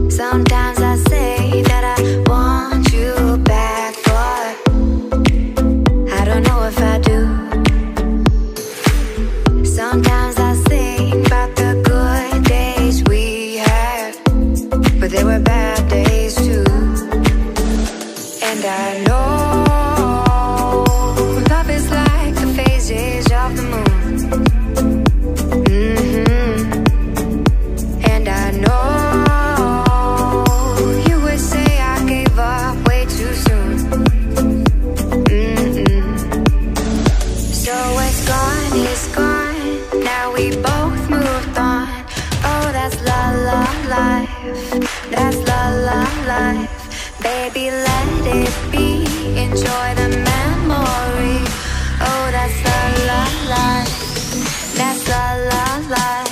Sometimes I say that I want you back, but I don't know if I do. Sometimes I think about the good days we had, but they were bad days too. And I know love is like the phases of the moon. And I know you would say I gave up way too soon. So it's gone, it's gone. Now we both moved on. Oh, that's la la life. That's la la life. Baby, let it be. Enjoy the memory. Oh, that's la la life. That's la la life.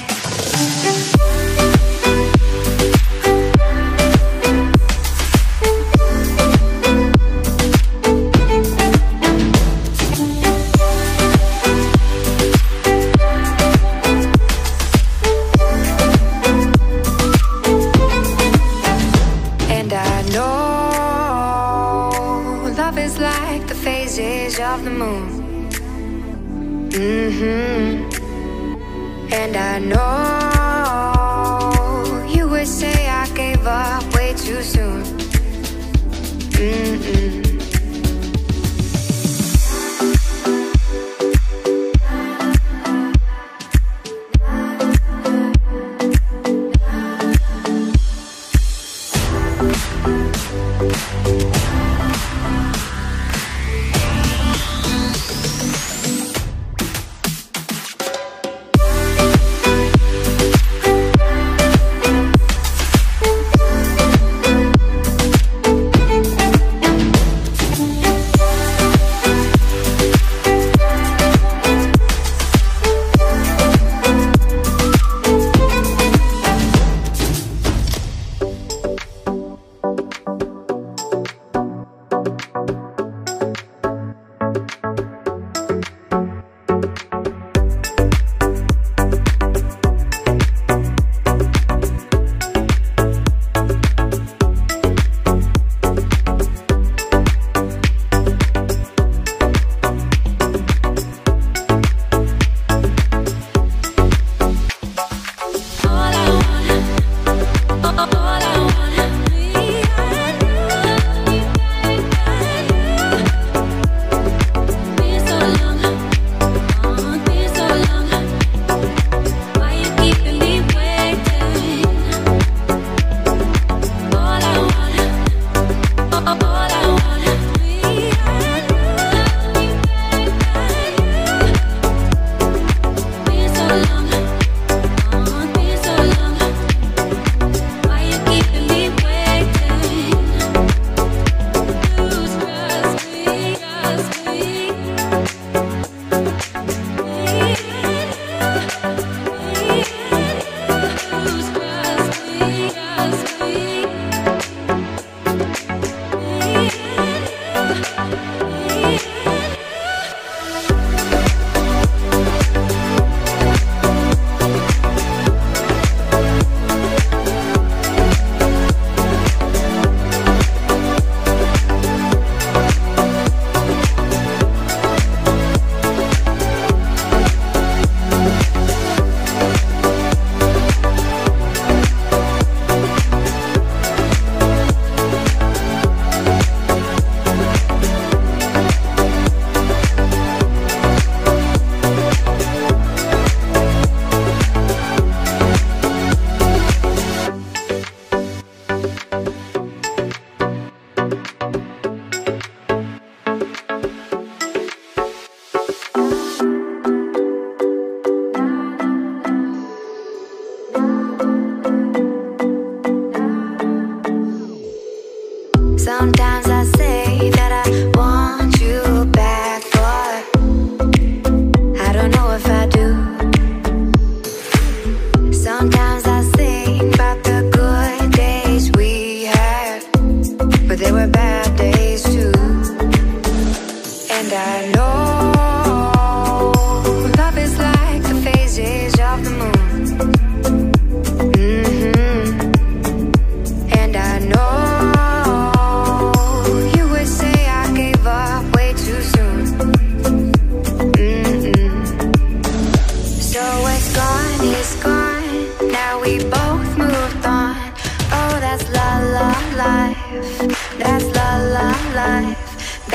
Of the moon. And I know you would say I gave up way too soon. Sometimes I say that I want you back, but I don't know if I do. Sometimes I think about the good days we had, but they were bad days too. And I know love is like the phases of the moon.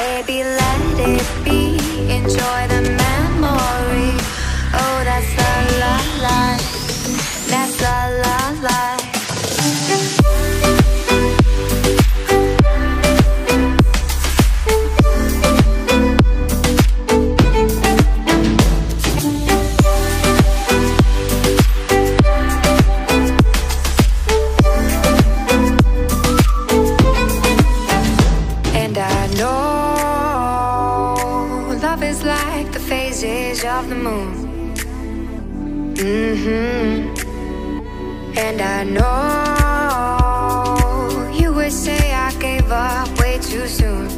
Baby, let it be. Enjoy the memory. Oh, that's la la life. That's la la life. And I know love is like the phases of the moon. And I know you would say I gave up way too soon.